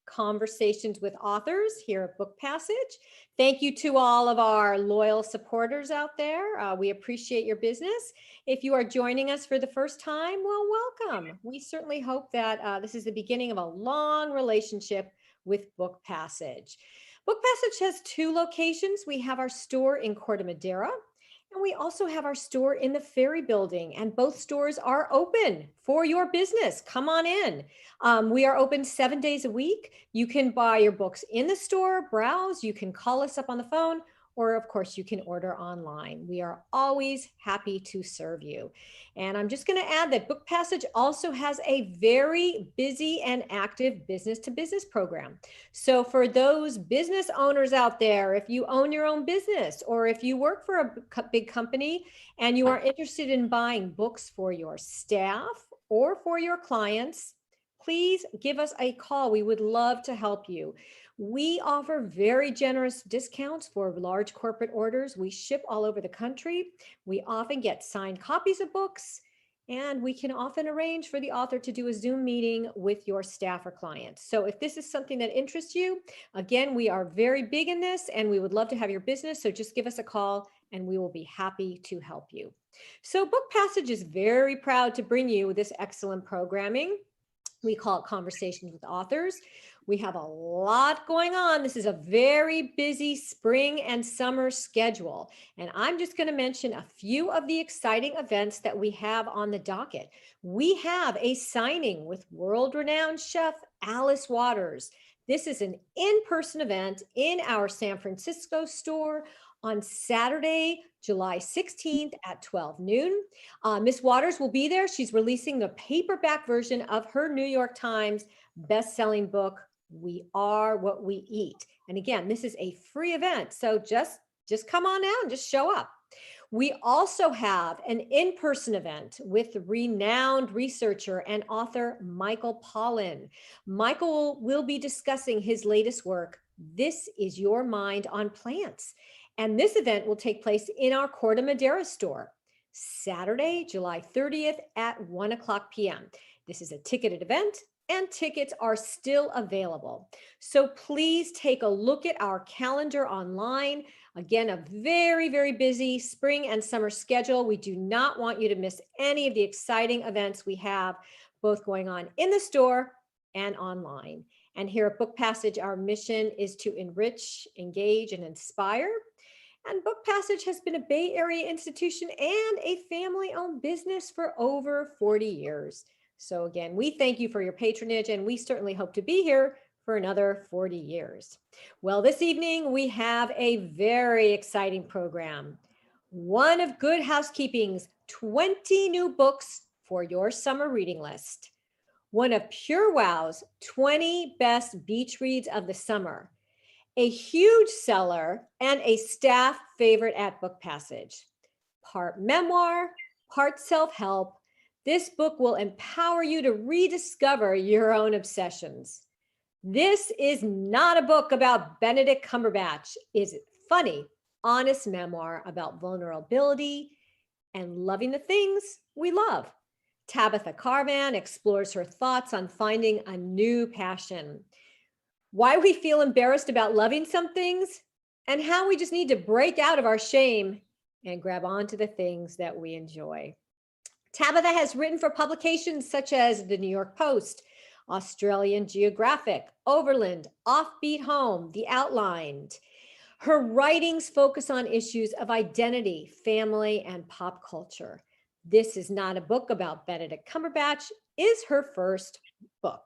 Conversations with Authors here at Book Passage. Thank you to all of our loyal supporters out there. We appreciate your business. If you are joining us for the first time, well, welcome. We certainly hope that this is the beginning of a long relationship with Book Passage. Book Passage has two locations. We have our store in Corte Madera, and we also have our store in the Ferry Building, and both stores are open for your business. Come on in. We are open 7 days a week. You can buy your books in the store, browse, you can call us up on the phone, or of course you can order online. We are always happy to serve you. And I'm just going to add that Book Passage also has a very busy and active business to business program. So for those business owners out there, if you own your own business or if you work for a big company and you are interested in buying books for your staff or for your clients, please give us a call. We would love to help you. We offer very generous discounts for large corporate orders. We ship all over the country. We often get signed copies of books, and we can often arrange for the author to do a Zoom meeting with your staff or clients. So if this is something that interests you, again, we are very big in this and we would love to have your business. So just give us a call and we will be happy to help you. So Book Passage is very proud to bring you this excellent programming. We call it Conversations with Authors. We have a lot going on. This is a very busy spring and summer schedule. And I'm just going to mention a few of the exciting events that we have on the docket. We have a signing with world-renowned chef Alice Waters. This is an in-person event in our San Francisco store on Saturday, July 16th at 12 noon. Miss Waters will be there. She's releasing the paperback version of her New York Times best-selling book, We Are What We Eat. And again, this is a free event, so just come on out and just show up. We also have an in-person event with renowned researcher and author Michael Pollan. Michael will be discussing his latest work, This Is Your Mind on Plants. And this event will take place in our Corte Madera store, Saturday, July 30th at 1 o'clock p.m. This is a ticketed event and tickets are still available. So please take a look at our calendar online. Again, a very, very busy spring and summer schedule. We do not want you to miss any of the exciting events we have both going on in the store and online. And here at Book Passage, our mission is to enrich, engage, and inspire. And Book Passage has been a Bay Area institution and a family-owned business for over 40 years. So again, we thank you for your patronage, and we certainly hope to be here for another 40 years. Well, this evening we have a very exciting program. One of Good Housekeeping's 20 new books for your summer reading list. One of Pure Wow's 20 best beach reads of the summer. A huge seller and a staff favorite at Book Passage. Part memoir, part self-help, this book will empower you to rediscover your own obsessions. This is not a book about Benedict Cumberbatch. It's funny, honest memoir about vulnerability and loving the things we love. Tabitha Carvan explores her thoughts on finding a new passion, why we feel embarrassed about loving some things, and how we just need to break out of our shame and grab onto the things that we enjoy. Tabitha has written for publications such as the New York Post, Australian Geographic, Overland, Offbeat Home, The Outlined. Her writings focus on issues of identity, family, and pop culture. This is not a book about Benedict Cumberbatch is her first book.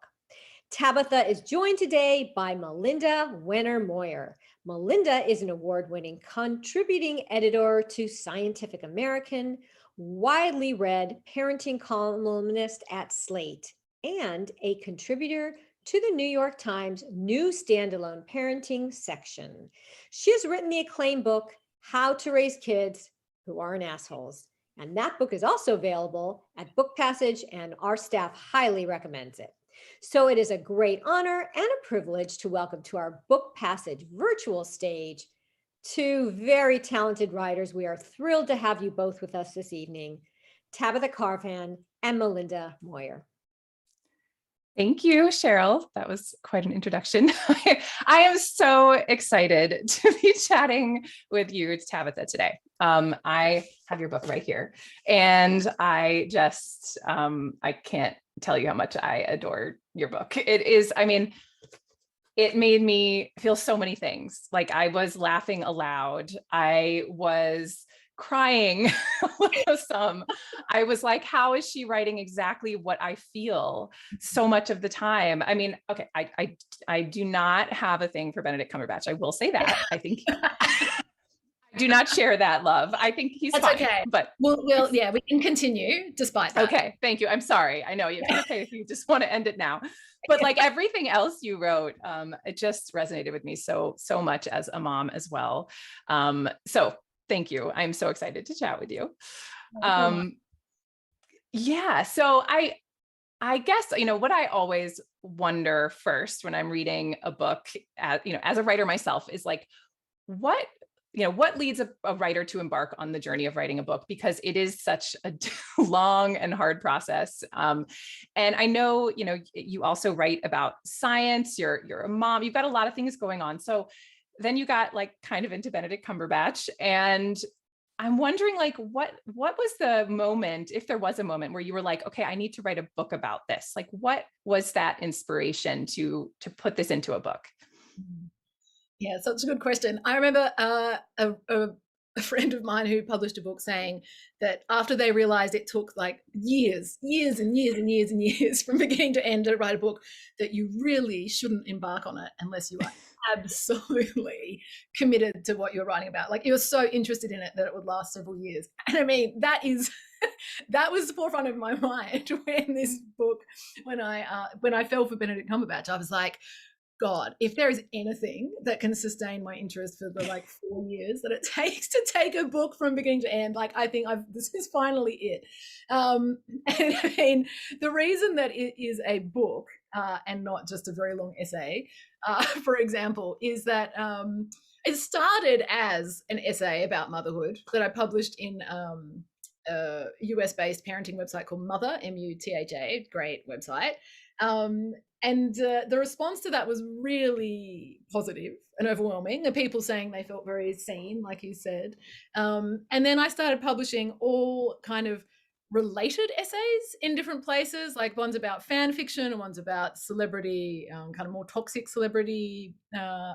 Tabitha is joined today by Melinda Wenner-Moyer. Melinda is an award-winning contributing editor to Scientific American, widely read parenting columnist at Slate, and a contributor to the New York Times new standalone parenting section. She has written the acclaimed book, How to Raise Kids Who Aren't Assholes. And that book is also available at Book Passage, and our staff highly recommends it. So it is a great honor and a privilege to welcome to our Book Passage virtual stage two very talented writers. We are thrilled to have you both with us this evening, Tabitha Carvan and Melinda Moyer. Thank you, Cheryl. That was quite an introduction. I am so excited to be chatting with you, Tabitha, today. I have your book right here, and I can't tell you how much I adore your book. It is, I mean, it made me feel so many things. Like I was laughing aloud. I was crying some. I was like, how is she writing exactly what I feel so much of the time? I mean, okay, I do not have a thing for Benedict Cumberbatch. I will say that. I think I do not share that love. I think he's That's fine, okay. but Yeah, we can continue despite that. okay, thank you. I'm sorry. I know it's okay if you just want to end it now, but like everything else you wrote, it just resonated with me so much as a mom as well. So thank you. I'm so excited to chat with you. Yeah. So I guess, what I always wonder first when I'm reading a book, as a writer myself, is like, what leads a writer to embark on the journey of writing a book, because it is such a long and hard process. And I know, you also write about science, you're a mom, you've got a lot of things going on. So then you got like kind of into Benedict Cumberbatch, and I'm wondering, like, what was the moment, if there was a moment, where you were like, okay, I need to write a book about this? Like, what was that inspiration to put this into a book? Yeah, such a good question. I remember a friend of mine who published a book saying that after they realized it took like years and years from beginning to end to write a book, that you really shouldn't embark on it unless you are absolutely committed to what you're writing about. Like, you're so interested in it that it would last several years. And I mean, that was the forefront of my mind when I fell for Benedict Cumberbatch. I was like, God, if there is anything that can sustain my interest for the like 4 years that it takes to take a book from beginning to end, like, I think this is finally it. And I mean, the reason that it is a book and not just a very long essay, for example, is that it started as an essay about motherhood that I published in a US-based parenting website called Mutha, Mutha, great website. And the response to that was really positive and overwhelming. The people saying they felt very seen, like you said. And then I started publishing all kind of related essays in different places, like one's about fan fiction and one's about celebrity, kind of more toxic celebrity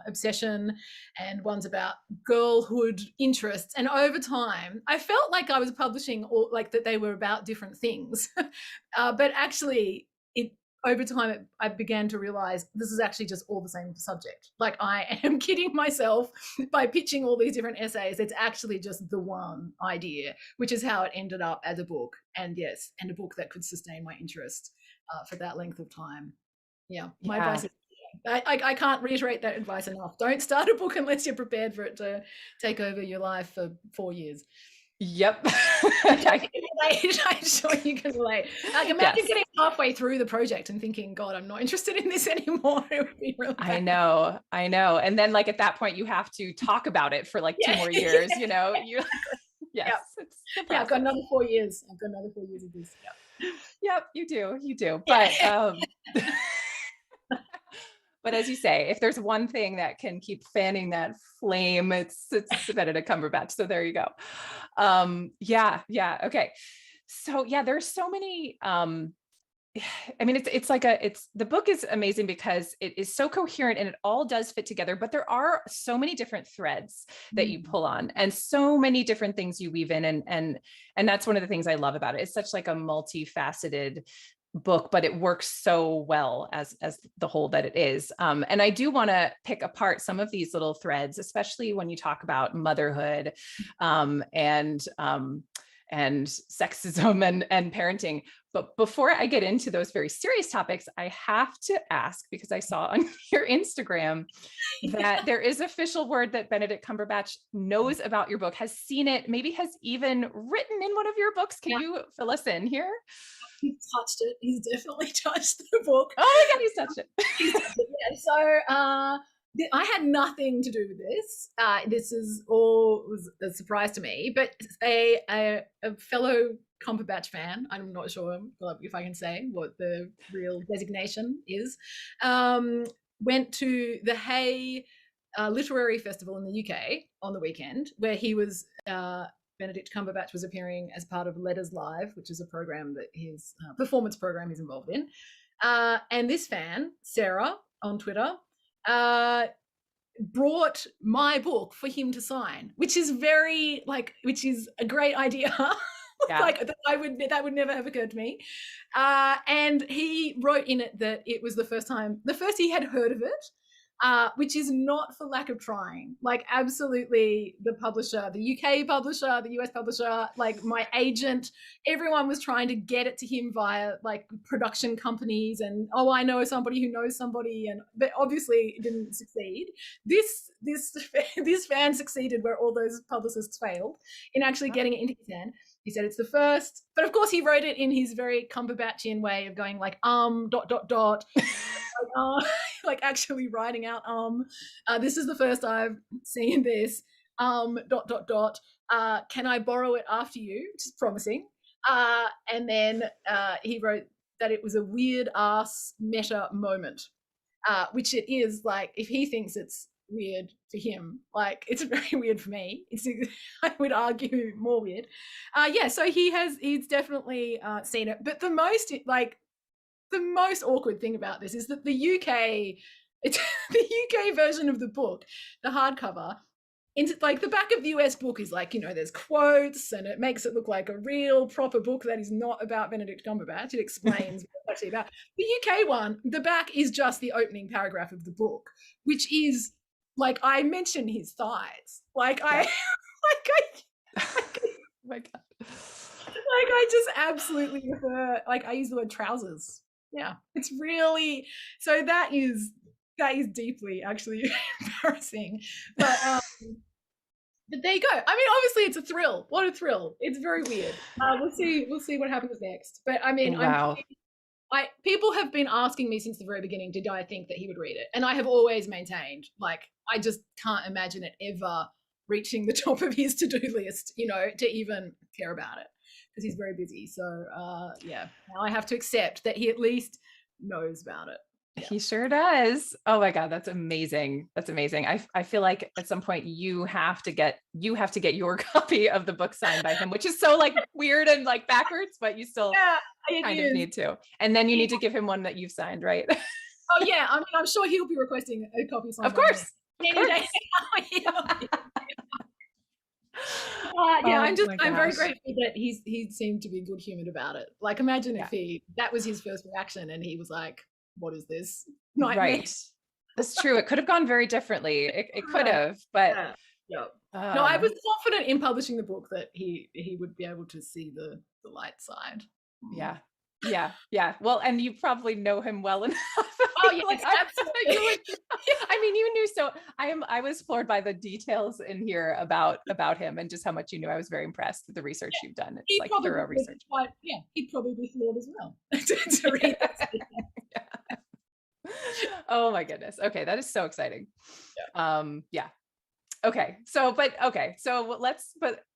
obsession, and one's about girlhood interests. And over time, I felt like I was publishing all, like, that they were about different things. But actually, over time, I began to realize this is actually just all the same subject. Like, I am kidding myself by pitching all these different essays. It's actually just the one idea, which is how it ended up as a book. And yes, and a book that could sustain my interest for that length of time. Yeah, my advice is, I can't reiterate that advice enough. Don't start a book unless you're prepared for it to take over your life for 4 years. Yep. I'm sure you can relate. Like, imagine Yes. getting halfway through the project and thinking, God, I'm not interested in this anymore. It would be really bad. I know. And then like at that point you have to talk about it for like 2 more years, you're yes. Yep. Yeah, I've got another 4 years. I've got another 4 years of this. Yep, you do. But but as you say, if there's one thing that can keep fanning that flame, it's Benedict Cumberbatch. So there you go. Yeah. Okay. So yeah, there's so many I mean, the book is amazing because it is so coherent and it all does fit together, but there are so many different threads that you pull on and so many different things you weave in. And that's one of the things I love about it. It's such like a multifaceted book, but it works so well as the whole that it is. And I do want to pick apart some of these little threads, especially when you talk about motherhood, and sexism and parenting. But before I get into those very serious topics, I have to ask, because I saw on your Instagram that there is official word that Benedict Cumberbatch knows about your book, has seen it, maybe has even written in one of your books. Can you fill us in here? He's touched it. He's definitely touched the book. Oh my God, he's touched it. He's touched it. Yeah. So I had nothing to do with this. This is all was a surprise to me. But a fellow Cumberbatch fan, I'm not sure if I can say what the real designation is, went to the Hay Literary Festival in the UK on the weekend, where he was. Benedict Cumberbatch was appearing as part of Letters Live, which is a program that his performance program he's involved in. And this fan, Sarah, on Twitter, brought my book for him to sign, which is which is a great idea. Yeah. Like that would never have occurred to me. And he wrote in it that it was the first he had heard of it. Which is not for lack of trying. Like, absolutely, the publisher, the UK publisher, the US publisher, like my agent, everyone was trying to get it to him via like production companies and, oh, I know somebody who knows somebody, but obviously it didn't succeed. This fan succeeded where all those publicists failed in actually getting it into his hand. He said it's the first, but of course he wrote it in his very Cumberbatchian way of going like like actually writing out this is the first I've seen this can I borrow it after you, which is promising. And then he wrote that it was a weird ass meta moment, which it is. Like, if he thinks it's weird for him, like, it's very weird for me. It's I would argue more weird. So he's definitely seen it. But the most awkward thing about this is that the UK version of the book, the hardcover, into like the back of the US book is like, there's quotes and it makes it look like a real proper book that is not about Benedict Cumberbatch. It explains what it's actually about. The UK one, the back is just the opening paragraph of the book, which is like, I mention his thighs. Like, yeah. Oh my God. Like, I just absolutely prefer, like, I use the word trousers. Yeah, it's really, so that is deeply actually embarrassing. But there you go. I mean, obviously it's a thrill. What a thrill. It's very weird. We'll see what happens next. But I mean, wow. People have been asking me since the very beginning, did I think that he would read it? And I have always maintained, like, I just can't imagine it ever reaching the top of his to-do list, to even care about it, because he's very busy. So now I have to accept that he at least knows about it. Yeah. He sure does. Oh my God, that's amazing. That's amazing. I feel like at some point you have to get your copy of the book signed by him, which is so like weird and like backwards, but you still kind of need to. And then you need to give him one that you've signed, right? Oh yeah, I mean, I'm sure he'll be requesting a copy signed. Of course. I'm very grateful that he seemed to be good humored about it. Like, imagine if that was his first reaction and he was like, what is this nightmare? Right. That's true. It could have gone very differently. It could have, but no, I was confident in publishing the book that he would be able to see the light side. Yeah. Well, and you probably know him well enough. Oh yes, absolutely. I mean, you knew so. I was floored by the details in here about him and just how much you knew. I was very impressed with the research you've done. It's like thorough research. He'd probably be floored as well to read that. Oh my goodness. Okay, that is so exciting. Okay. So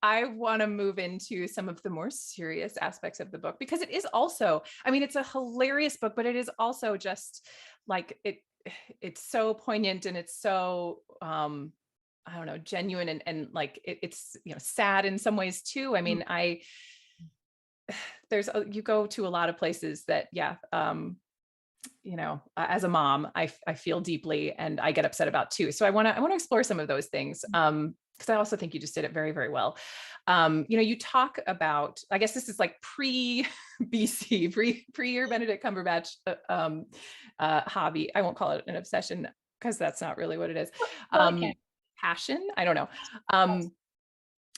I want to move into some of the more serious aspects of the book, because it is also, I mean, it's a hilarious book, but it is also just like it's so poignant and it's so, I don't know, genuine and like it's, sad in some ways too. I mean, you go to a lot of places that, as a mom, I feel deeply and I get upset about too. So I want to explore some of those things. Because I also think you just did it very, very well. You talk about, I guess this is like pre-BC, pre your Benedict Cumberbatch hobby. I won't call it an obsession because that's not really what it is. Passion. I don't know.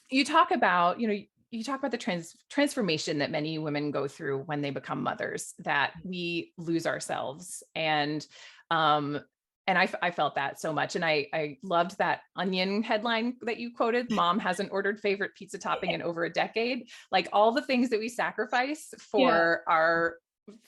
You talk about, you talk about the transformation that many women go through when they become mothers, that we lose ourselves. And I felt that so much. And I loved that Onion headline that you quoted, "Mom hasn't ordered favorite pizza topping in over a decade." Like all the things that we sacrifice for our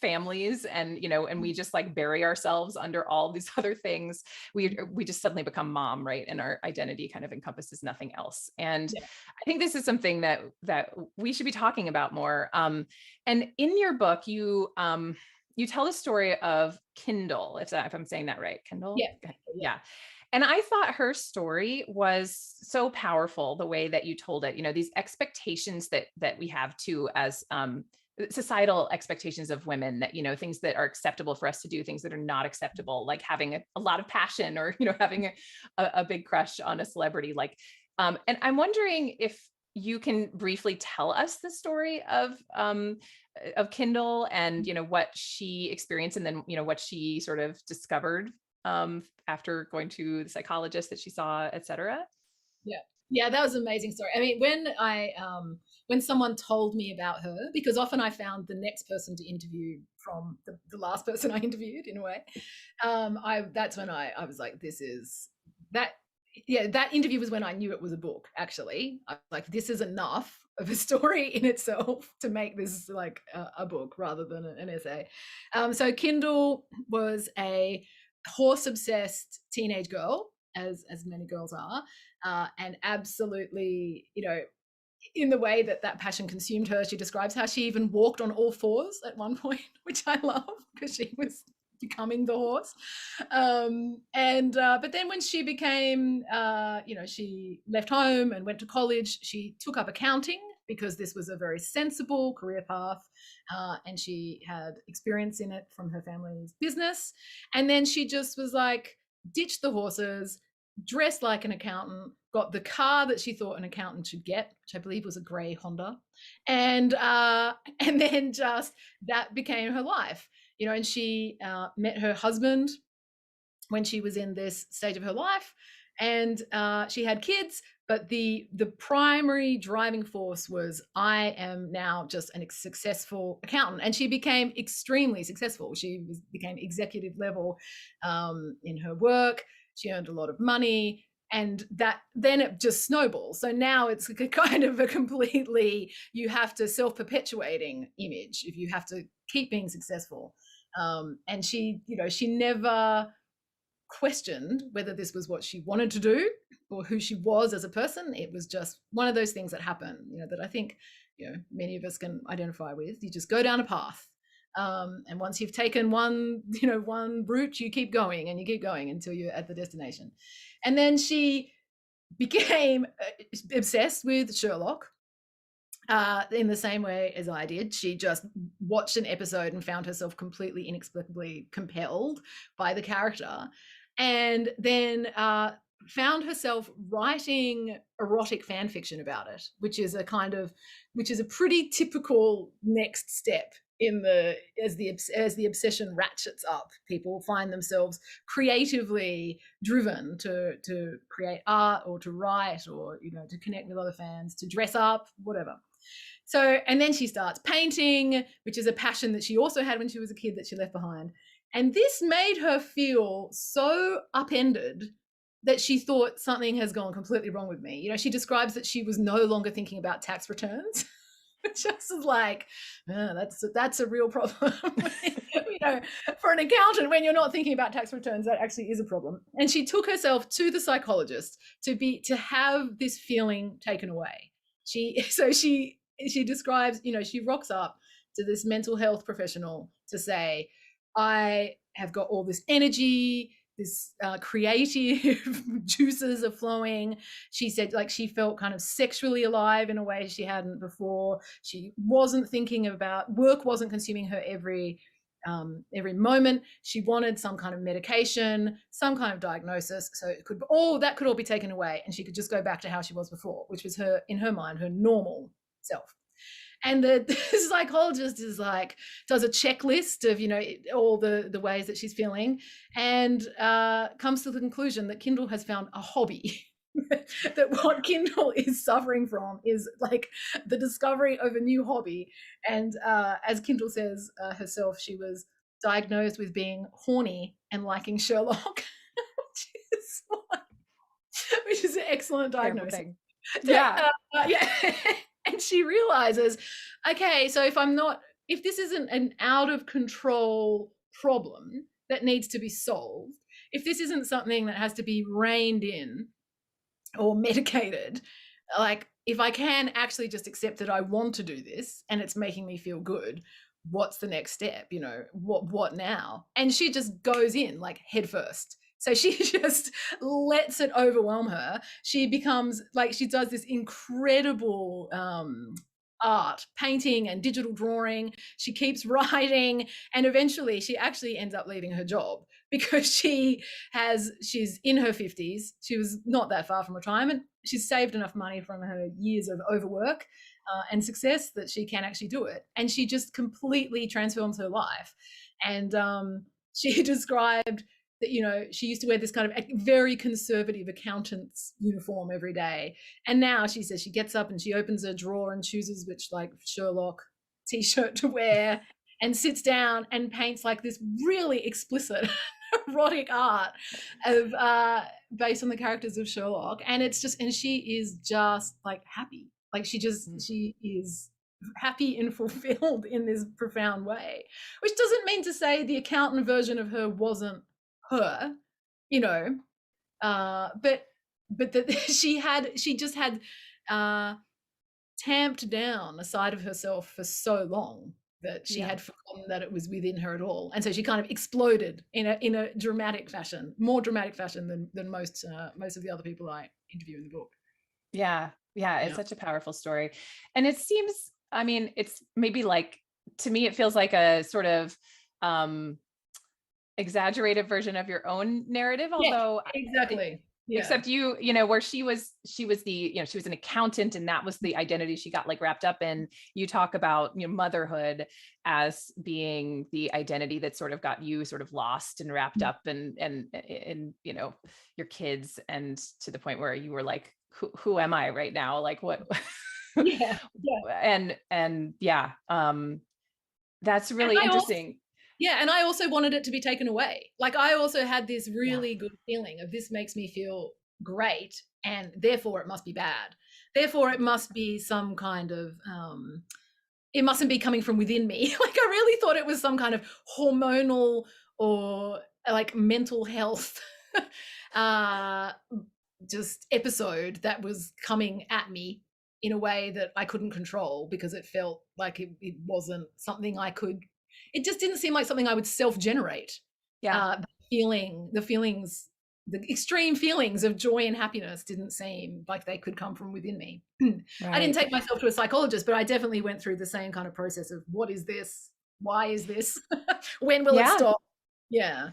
families, and and we just like bury ourselves under all these other things. We just suddenly become mom, right? And our identity kind of encompasses nothing else. And Yeah. I think this is something that we should be talking about more. And in your book, you tell the story of Kindle, if I'm saying that right. Kindle? Yeah. Yeah. And I thought her story was so powerful, the way that you told it, these expectations that we have too, as societal expectations of women, that, things that are acceptable for us to do, things that are not acceptable, like having a lot of passion, or, having a big crush on a celebrity. Like, and I'm wondering if you can briefly tell us the story of Kindle, and, what she experienced, and then, what she sort of discovered after going to the psychologist that she saw, et cetera. Yeah, that was an amazing story. I mean, when someone told me about her, because often I found the next person to interview from the last person I interviewed, in a way, that's when I was like, this is that. Yeah, that interview was when I knew it was a book. Actually, I was like, this is enough of a story in itself to make this like a book rather than an essay. So Kindle was a horse obsessed teenage girl, as many girls are, and absolutely, in the way that passion consumed her. She describes how she even walked on all fours at one point, which I love, because she was becoming the horse. But then when she became, she left home and went to college, she took up accounting, because this was a very sensible career path, and she had experience in it from her family's business. And then she just was like, ditched the horses, dressed like an accountant, got the car that she thought an accountant should get, which I believe was a grey Honda, and then just that became her life. And she met her husband when she was in this stage of her life, and she had kids. But the primary driving force was, I am now just a successful accountant. And she became extremely successful. She became executive level in her work. She earned a lot of money. And then it just snowballs. So now it's kind of a completely, you have to self-perpetuating image if you have to keep being successful. And she never questioned whether this was what she wanted to do or who she was as a person. It was just one of those things that happen, that I think, many of us can identify with. You just go down a path. And once you've taken one route, you keep going and you keep going until you're at the destination. And then she became obsessed with Sherlock. In the same way as I did. She just watched an episode and found herself completely inexplicably compelled by the character, and then found herself writing erotic fan fiction about it, which is a pretty typical next step as the obsession ratchets up. People find themselves creatively driven to create art, or to write, or to connect with other fans, to dress up, whatever. So, and then she starts painting, which is a passion that she also had when she was a kid that she left behind. And this made her feel so upended that she thought, something has gone completely wrong with me. She describes that she was no longer thinking about tax returns. Just like, that's a real problem. For an accountant, when you're not thinking about tax returns, that actually is a problem. And she took herself to the psychologist to have this feeling taken away. She describes, she rocks up to this mental health professional to say, I have got all this energy, this creative juices are flowing. She said, like, she felt kind of sexually alive in a way she hadn't before. She wasn't thinking about work, wasn't consuming her every moment. She wanted some kind of medication, some kind of diagnosis, so that could all be taken away, and she could just go back to how she was before, which was in her mind, her normal self. And the psychologist is like, does a checklist of all the ways that she's feeling, and comes to the conclusion that Kindle has found a hobby. That what Kindle is suffering from is like the discovery of a new hobby. And as Kindle says herself, she was diagnosed with being horny and liking Sherlock, which is an excellent diagnosis. Yeah. Yeah. And she realizes, okay, so if I'm not if this isn't an out of control problem that needs to be solved, if this isn't something that has to be reined in or medicated, like if I can actually just accept that I want to do this and it's making me feel good, what's the next step? You know, what now? And she just goes in like head first. So she just lets it overwhelm her. She becomes like, she does this incredible art, painting and digital drawing. She keeps writing, and eventually she actually ends up leaving her job because she's in her 50s. She was not that far from retirement. She's saved enough money from her years of overwork and success that she can actually do it. And she just completely transforms her life. And she described that, you know, she used to wear this kind of very conservative accountant's uniform every day. And now she says she gets up and she opens her drawer and chooses which like Sherlock t-shirt to wear and sits down and paints like this really explicit erotic art of based on the characters of Sherlock. And it's just, and she is just like happy. Like she is happy and fulfilled in this profound way, which doesn't mean to say the accountant version of her wasn't her, you know, but that she just had tamped down a side of herself for so long that she had forgotten that it was within her at all, and so she kind of exploded in a dramatic fashion, more dramatic fashion than most of the other people I interview in the book. Yeah, it's such a powerful story, and it seems, I mean, it's maybe like, to me, it feels like a sort of exaggerated version of your own narrative, although exactly. Except you know, where she was the, you know, she was an accountant and that was the identity she got like wrapped up in. You talk about, you know, motherhood as being the identity that sort of got you sort of lost and wrapped up and you know, your kids, and to the point where you were like, who am I right now? Like what? And that's really interesting. And I also wanted it to be taken away. Like I also had this really good feeling of, this makes me feel great, and therefore it must be bad. Therefore it must be some kind of, it mustn't be coming from within me. Like I really thought it was some kind of hormonal or like mental health just episode that was coming at me in a way that I couldn't control, because it felt like it wasn't something I could, it just didn't seem like something I would self-generate. The extreme feelings of joy and happiness didn't seem like they could come from within me. Right. I didn't take myself to a psychologist, but I definitely went through the same kind of process of, what is this? Why is this? When will it stop? Yeah.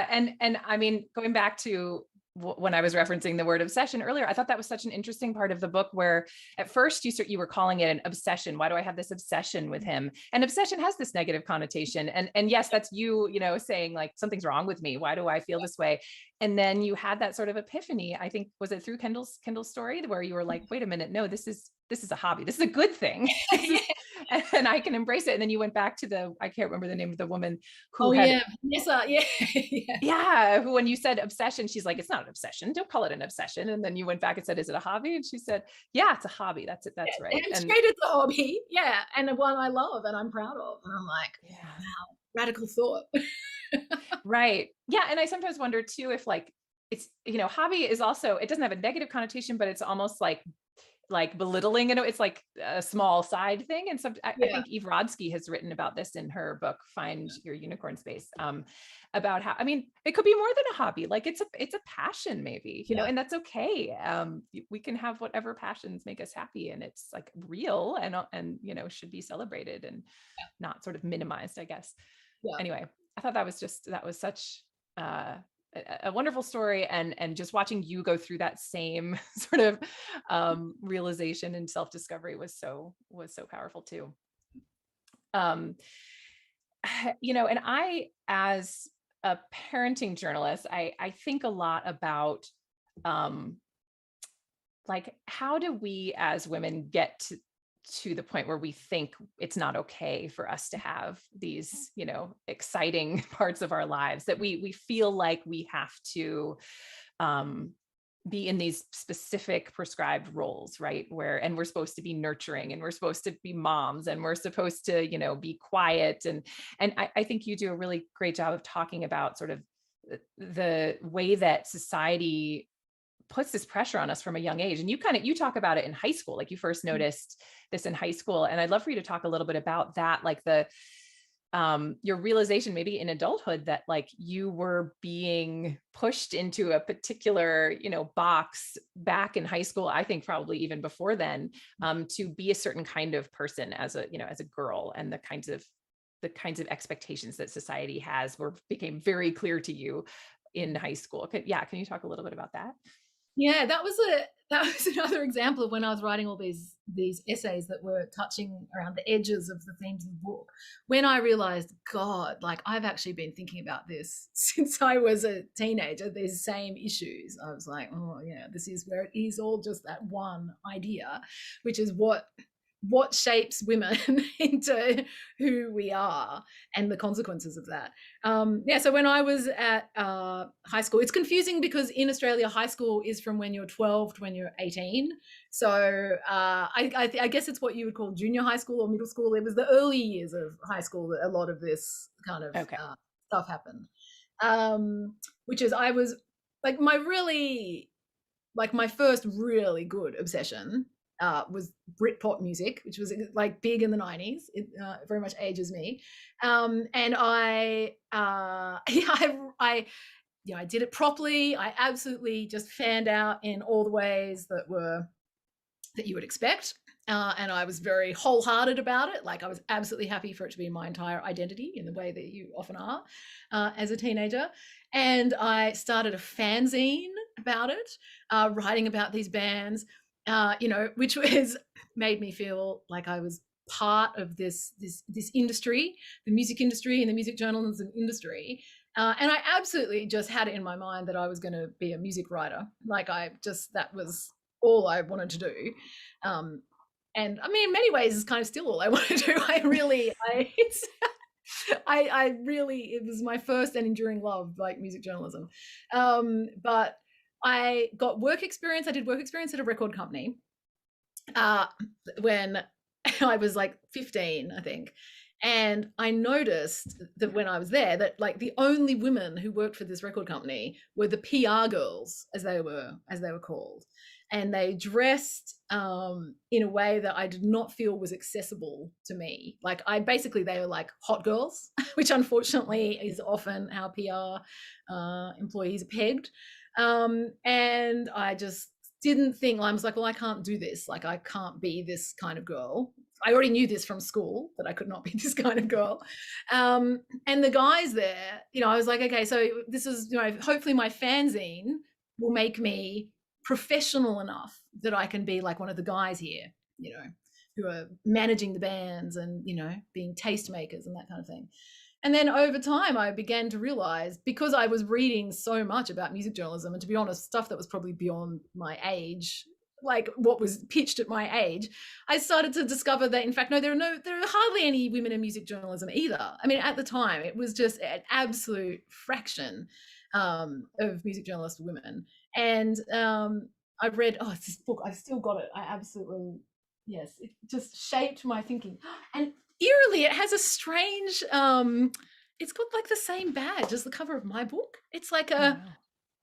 And I mean, going back to when I was referencing the word obsession earlier, I thought that was such an interesting part of the book, where at first you were calling it an obsession. Why do I have this obsession with him? And obsession has this negative connotation. And yes, that's you know, saying like, something's wrong with me. Why do I feel this way? And then you had that sort of epiphany. I think, was it through Kendall's story, where you were like, wait a minute, no, this is a hobby. This is a good thing. And I can embrace it. And then you went back to I can't remember the name of the woman who who, when you said obsession, she's like, it's not an obsession. Don't call it an obsession. And then you went back and said, is it a hobby? And she said, yeah, it's a hobby. That's it. That's right. And it's a hobby. Yeah. And one I love and I'm proud of. And I'm like, wow, radical thought. Right. Yeah. And I sometimes wonder too, if like, it's, you know, hobby is also, it doesn't have a negative connotation, but it's almost like belittling, you know, it's like a small side thing. And I think Eve Rodsky has written about this in her book, Find Your Unicorn Space, about how, I mean, it could be more than a hobby. Like it's a passion maybe, you know, and that's okay. We can have whatever passions make us happy, and it's like real and, you know, should be celebrated and not sort of minimized, I guess. Anyway, I thought that was such a wonderful story, and just watching you go through that same sort of realization and self-discovery was so powerful too. You know, and I, as a parenting journalist, I think a lot about like, how do we as women get to the point where we think it's not okay for us to have these, you know, exciting parts of our lives, that we feel like we have to be in these specific prescribed roles, right? And we're supposed to be nurturing, and we're supposed to be moms, and we're supposed to, be quiet. And I think you do a really great job of talking about sort of the way that society puts this pressure on us from a young age. And you talk about it in high school, like you first noticed this in high school. And I'd love for you to talk a little bit about that, like your realization maybe in adulthood that like you were being pushed into a particular, box back in high school, I think probably even before then, to be a certain kind of person as a girl, and the kinds of expectations that society has became very clear to you in high school. Can you talk a little bit about that? Yeah, that was another example of when I was writing all these essays that were touching around the edges of the themes of the book. When I realized, God, like I've actually been thinking about this since I was a teenager, these same issues. I was like, oh yeah, this is where it is all just that one idea, which is what shapes women into who we are and the consequences of that. So when I was at high school, it's confusing because in Australia, high school is from when you're 12 to when you're 18. So I guess it's what you would call junior high school or middle school. It was the early years of high school that a lot of this kind of stuff happened. Which is, I was like, my first really good obsession was Britpop music, which was like big in the 90s. It very much ages me. And I did it properly. I absolutely just fanned out in all the ways that you would expect. And I was very wholehearted about it. Like I was absolutely happy for it to be my entire identity in the way that you often are as a teenager. And I started a fanzine about it, writing about these bands. Which made me feel like I was part of this industry, the music industry and the music journalism industry. And I absolutely just had it in my mind that I was going to be a music writer. Like that was all I wanted to do. And I mean, in many ways, it's kind of still all I want to do. It was my first and enduring love, like music journalism. But I got work experience. I did work experience at a record company when I was like 15, I think. And I noticed that when I was there that like the only women who worked for this record company were the PR girls, as they were called. And they dressed in a way that I did not feel was accessible to me. Like they were like hot girls, which unfortunately is often how PR employees are pegged. And I just didn't think, I was like, well, I can't do this. Like, I can't be this kind of girl. I already knew this from school, that I could not be this kind of girl. And the guys there, I was like, okay, so this is, hopefully my fanzine will make me professional enough that I can be like one of the guys here, who are managing the bands and, being tastemakers and that kind of thing. And then over time, I began to realize, because I was reading so much about music journalism, and to be honest, stuff that was probably beyond my age, like what was pitched at my age, I started to discover that, in fact, no, there are hardly any women in music journalism either. I mean, at the time, it was just an absolute fraction of music journalist women. And I read, it's this book, I've still got it. Yes, it just shaped my thinking. And eerily, it has a strange, it's got like the same badge as the cover of my book. It's like a,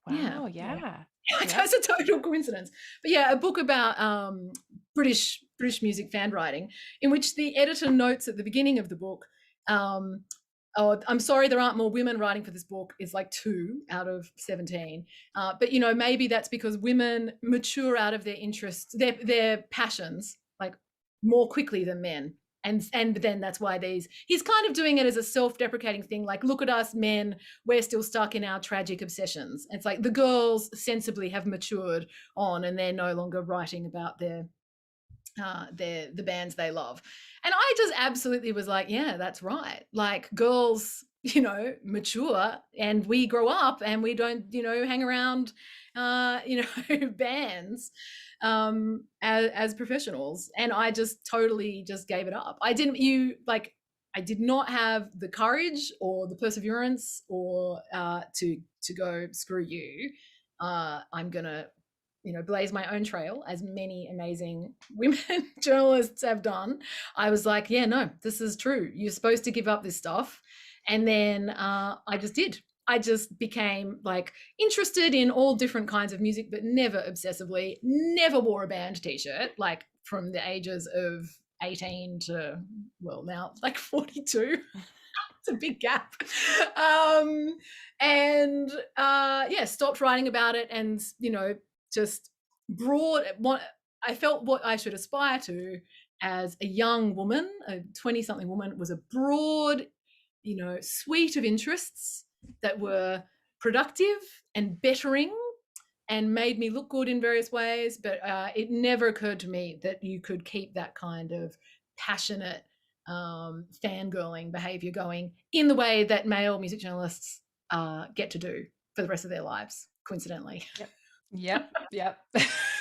wow, yeah. It's a total coincidence. But yeah, a book about British music fan writing, in which the editor notes at the beginning of the book, I'm sorry there aren't more women writing for this book, is like 2 out of 17. But maybe that's because women mature out of their interests, their passions, like more quickly than men. And then that's why he's kind of doing it as a self-deprecating thing, like, look at us men, we're still stuck in our tragic obsessions. It's like the girls sensibly have matured on, and they're no longer writing about the bands they love. And I just absolutely was like, yeah, that's right. Like, girls, mature, and we grow up, and we don't, hang around, bands as professionals. And I just totally just gave it up. I did not have the courage or the perseverance or to go, screw you. I'm gonna blaze my own trail, as many amazing women journalists have done, I was like, yeah, no, this is true. You're supposed to give up this stuff. And then I just did. I just became like interested in all different kinds of music, but never obsessively, never wore a band t-shirt, like from the ages of 18 to, well, now like 42. It's a big gap. Yeah, stopped writing about it, and just I felt what I should aspire to as a young woman, a 20-something woman, was a broad, suite of interests that were productive and bettering and made me look good in various ways. But it never occurred to me that you could keep that kind of passionate fangirling behavior going in the way that male music journalists get to do for the rest of their lives, coincidentally. Yep.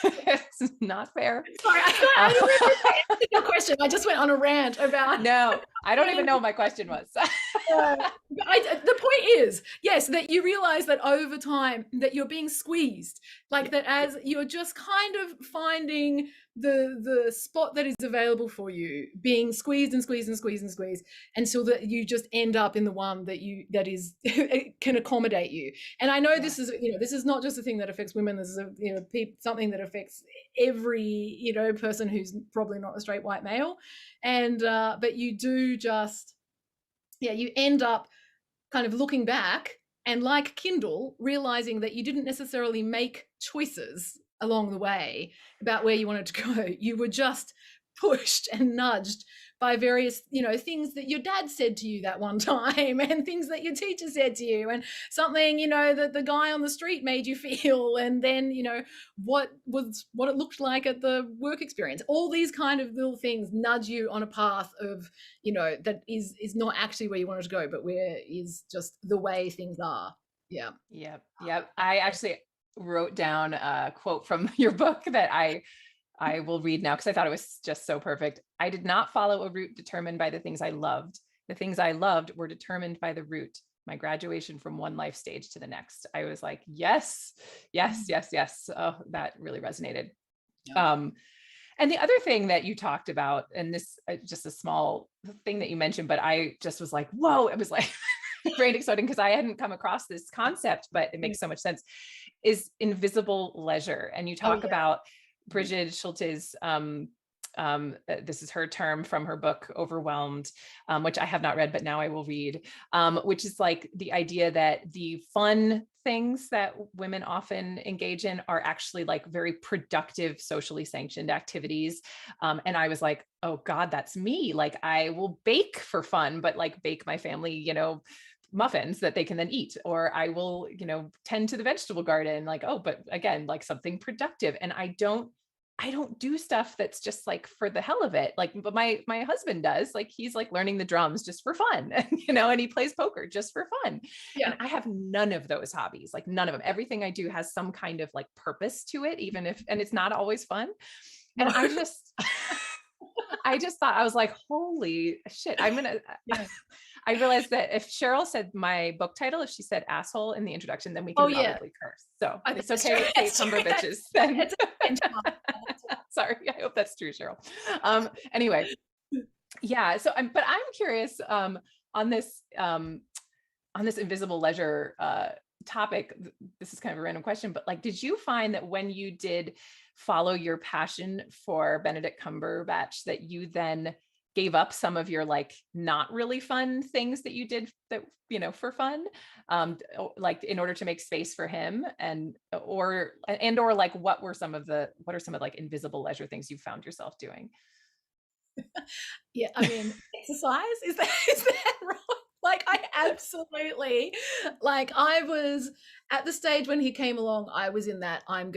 It's not fair. Sorry, I didn't really answer your question. I just went on a rant about. No, I don't even know what my question was. The point is, yes, that you realize that over time that you're being squeezed, like that, as you're just kind of finding the spot that is available for you, being squeezed and squeezed and squeezed and squeezed until that you just end up in the one that is can accommodate you. And I know this is not just a thing that affects women. This is something that affects every person who's probably not a straight white male. And but you do just you end up kind of looking back and, like Kindle, realizing that you didn't necessarily make choices along the way about where you wanted to go. You were just pushed and nudged by various, things that your dad said to you that one time, and things that your teacher said to you, and something, that the guy on the street made you feel, and then, what it looked like at the work experience. All these kind of little things nudge you on a path of, that is not actually where you wanted to go, but where is just the way things are. Yeah. Yep. I actually wrote down a quote from your book that I will read now because I thought it was just so perfect. I did not follow a route determined by the things I loved. The things I loved were determined by the route, my graduation from one life stage to the next. I was like, yes. Oh, that really resonated. Yeah. And the other thing that you talked about, and this just a small thing that you mentioned, but I just was like, whoa, it was like great exciting because I hadn't come across this concept, but it makes so much sense, is invisible leisure. And you talk about Bridget Schulte's, this is her term from her book, Overwhelmed, which I have not read, but now I will read, which is like the idea that the fun things that women often engage in are actually like very productive, socially sanctioned activities. And I was like, oh God, that's me. Like I will bake for fun, but like bake my family, muffins that they can then eat, or I will, tend to the vegetable garden, like, oh, but again, like something productive. And I don't do stuff that's just like for the hell of it. Like, but my husband does, like, he's like learning the drums just for fun, and he plays poker just for fun. Yeah. And I have none of those hobbies, like none of them. Everything I do has some kind of like purpose to it, and it's not always fun. And I just thought, I was like, holy shit, I realized that if Cheryl said my book title, if she said asshole in the introduction, then we can probably curse. So it's okay to say Cumberbitches. Then. Sorry, I hope that's true, Cheryl. Anyway, yeah. So but I'm curious on this invisible leisure topic. This is kind of a random question, but like, did you find that when you did follow your passion for Benedict Cumberbatch, that you then gave up some of your like not really fun things that you did that for fun, like in order to make space for him, or like what are some of like invisible leisure things you found yourself doing? Yeah, I mean, exercise, is that wrong? Like I absolutely, like I was at the stage when he came along, I was in that I'm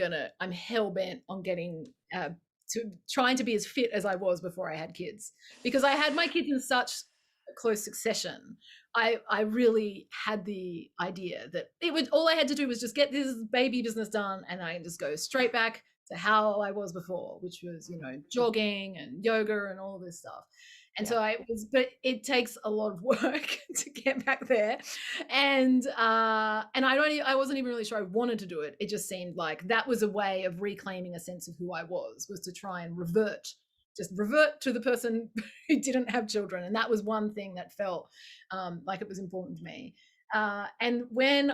hell bent on getting to trying to be as fit as I was before I had kids, because I had my kids in such close succession. I really had the idea that all I had to do was just get this baby business done, and I just go straight back to how I was before, which was, jogging and yoga and all this stuff. And so but it takes a lot of work to get back there. And I wasn't even really sure I wanted to do it. It just seemed like that was a way of reclaiming a sense of who I was to try and revert to the person who didn't have children. And that was one thing that felt like it was important to me. And when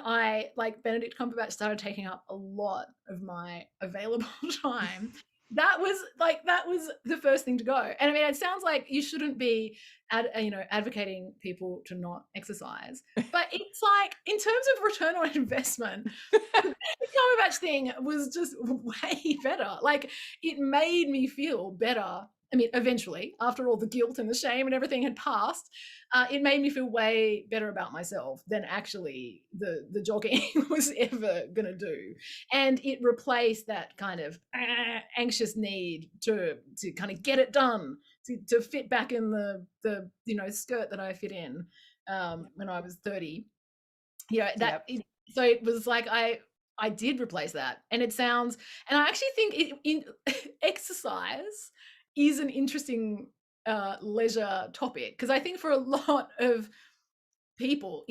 Benedict Cumberbatch started taking up a lot of my available time, that was the first thing to go. And I mean, it sounds like you shouldn't be advocating people to not exercise, but it's like, in terms of return on investment, the Cumberbatch thing was just way better. Like, it made me feel better. I mean, eventually, after all the guilt and the shame and everything had passed, it made me feel way better about myself than actually the jogging was ever going to do. And it replaced that kind of anxious need to kind of get it done, to fit back in the skirt that I fit in when I was 30. So it was like I did replace that. And it sounds, and I actually think exercise is an interesting leisure topic, because I think for a lot of people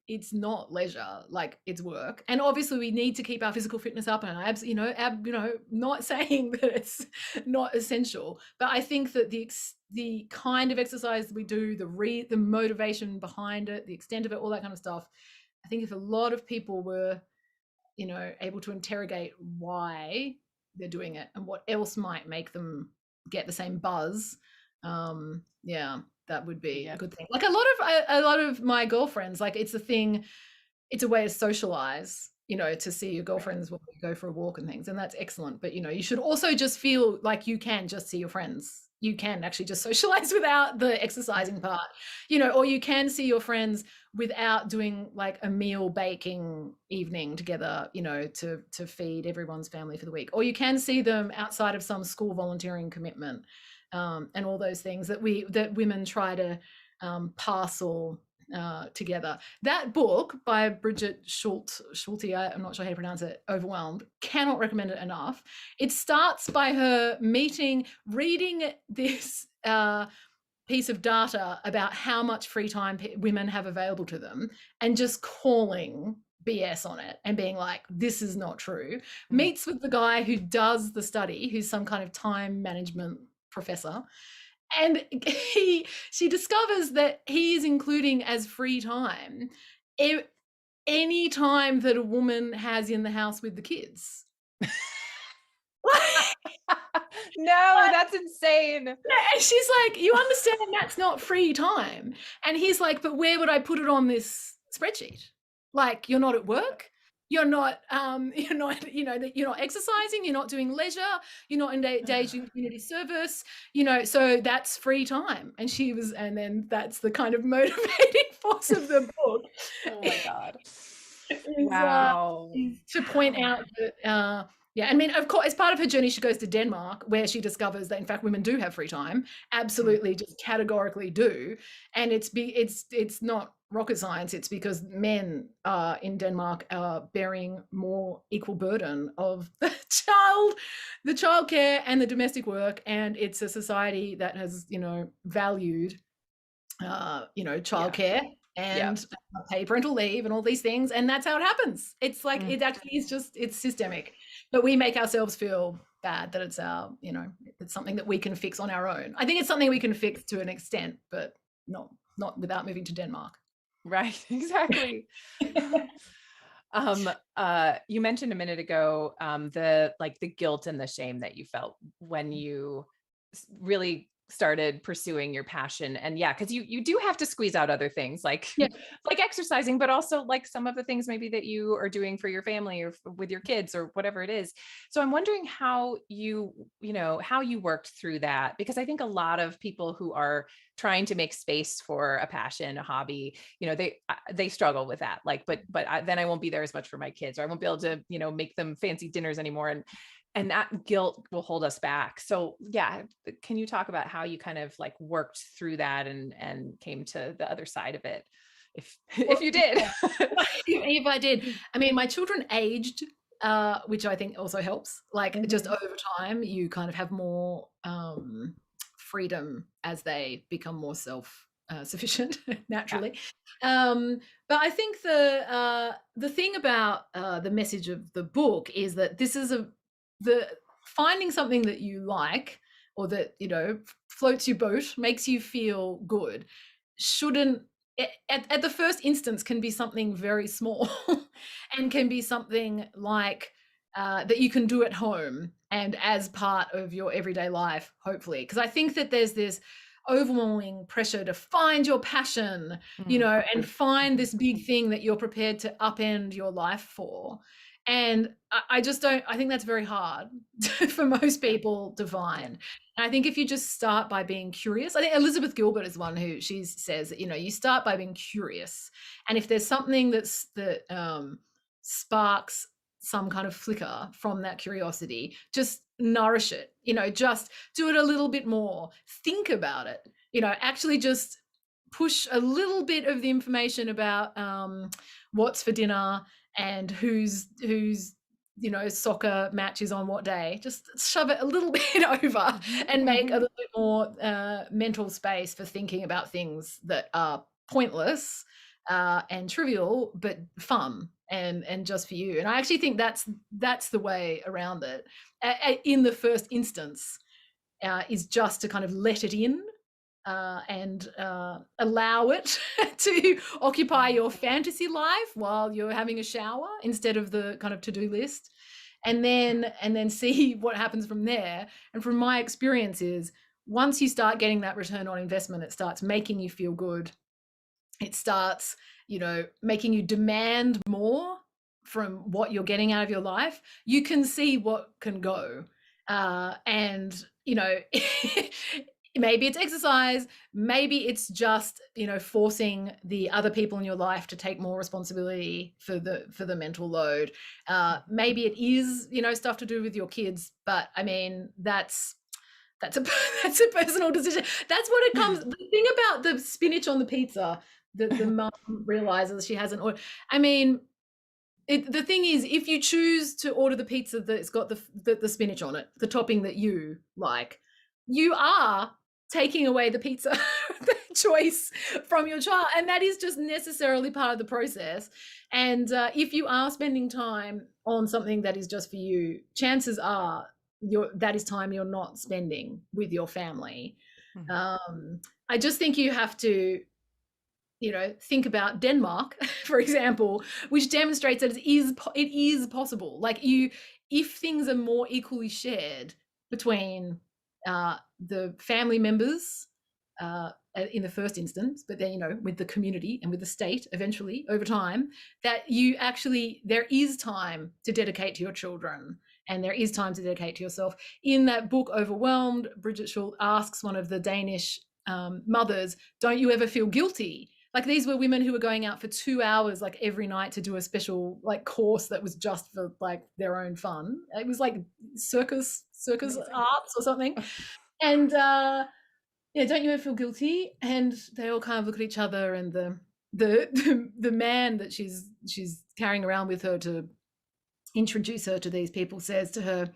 it's not leisure, like it's work. And obviously we need to keep our physical fitness up, and not saying that it's not essential, but I think that the kind of exercise we do, the motivation behind it, the extent of it, all that kind of stuff, I think if a lot of people were able to interrogate why they're doing it and what else might make them get the same buzz, that would be a good thing. Like a lot of my girlfriends, like it's a way to socialize, to see your girlfriends when you go for a walk and things, and that's excellent. But you should also just feel like you can just see your friends. You can actually just socialize without the exercising part, or you can see your friends without doing like a meal baking evening together, to feed everyone's family for the week. Or you can see them outside of some school volunteering commitment, and all those things that women try to parcel together. That book by Bridget Schulte, I'm not sure how to pronounce it, Overwhelmed, cannot recommend it enough. It starts by her reading this piece of data about how much free time women have available to them, and just calling BS on it and being like, this is not true. Meets with the guy who does the study, who's some kind of time management professor, and she discovers that he is including as free time any time that a woman has in the house with the kids. No, that's insane. And she's like, you understand that's not free time. And he's like, but where would I put it on this spreadsheet? Like, you're not at work, you're not exercising, you're not doing leisure, you're not engaging in community service, so that's free time. And then that's the kind of motivating force of the book. Oh my God. Wow. To point out that I mean, of course, as part of her journey, she goes to Denmark, where she discovers that in fact women do have free time, absolutely, just categorically do. And it's not rocket science. It's because men in Denmark are bearing more equal burden of the childcare and the domestic work, and it's a society that has valued childcare and paid parental leave and all these things, and that's how it happens. It's like it actually is it's systemic, but we make ourselves feel bad that it's our it's something that we can fix on our own. I think it's something we can fix to an extent, but not without moving to Denmark. Right, exactly. You mentioned a minute ago the guilt and the shame that you felt when you really started pursuing your passion. And because you do have to squeeze out other things like exercising, but also like some of the things maybe that you are doing for your family or with your kids or whatever it is. So I'm wondering how you worked through that, because I think a lot of people who are trying to make space for a passion, a hobby, they struggle with that. Like, but then I won't be there as much for my kids, or I won't be able to, make them fancy dinners anymore. And that guilt will hold us back. So can you talk about how you kind of like worked through that and came to the other side of it? If you did. If I did. I mean, my children aged, which I think also helps. Like just over time, you kind of have more freedom as they become more self-sufficient naturally. But I think the thing about the message of the book is that this is the finding something that you like, or that, you know, floats your boat, makes you feel good, shouldn't at the first instance can be something very small and can be something like that you can do at home and as part of your everyday life, hopefully. Because I think that there's this overwhelming pressure to find your passion, you know, and find this big thing that you're prepared to upend your life for. And I just don't, I think that's very hard for most people to find. And I think if you just start by being curious, I think Elizabeth Gilbert is one who she says that, you know, you start by being curious. And if there's something that sparks some kind of flicker from that curiosity, just nourish it, you know, just do it a little bit more, think about it, you know, actually just push a little bit of the information about what's for dinner and who's you know, soccer match is on what day, just shove it a little bit over and make a little bit more mental space for thinking about things that are pointless and trivial but fun and just for you. And I actually think that's the way around it in the first instance, is just to kind of let it in and allow it to occupy your fantasy life while you're having a shower instead of the kind of to-do list, and then see what happens from there. And from my experiences, once you start getting that return on investment, it starts making you feel good. It starts, you know, making you demand more from what you're getting out of your life. You can see what can go, and you know, maybe it's exercise, maybe it's just, you know, forcing the other people in your life to take more responsibility for the mental load. Maybe it is, you know, stuff to do with your kids, but I mean, that's a personal decision. That's what it comes. The thing about the spinach on the pizza that the mum realizes she hasn't ordered. I mean, the thing is, if you choose to order the pizza that's got the spinach on it, the topping that you like, you are taking away the pizza the choice from your child, and that is just necessarily part of the process. And if you are spending time on something that is just for you, chances are that is time you're not spending with your family. I just think you have to, you know, think about Denmark, for example, which demonstrates that it is possible. Like, if things are more equally shared between the family members in the first instance, but then, you know, with the community and with the state eventually over time, that there is time to dedicate to your children and there is time to dedicate to yourself. In that book, Overwhelmed, Bridget Schul asks one of the Danish mothers, don't you ever feel guilty? Like, these were women who were going out for 2 hours like every night to do a special like course that was just for like their own fun. It was like circus arts or something. And yeah, don't you ever feel guilty? And they all kind of look at each other, and the man that she's carrying around with her to introduce her to these people says to her,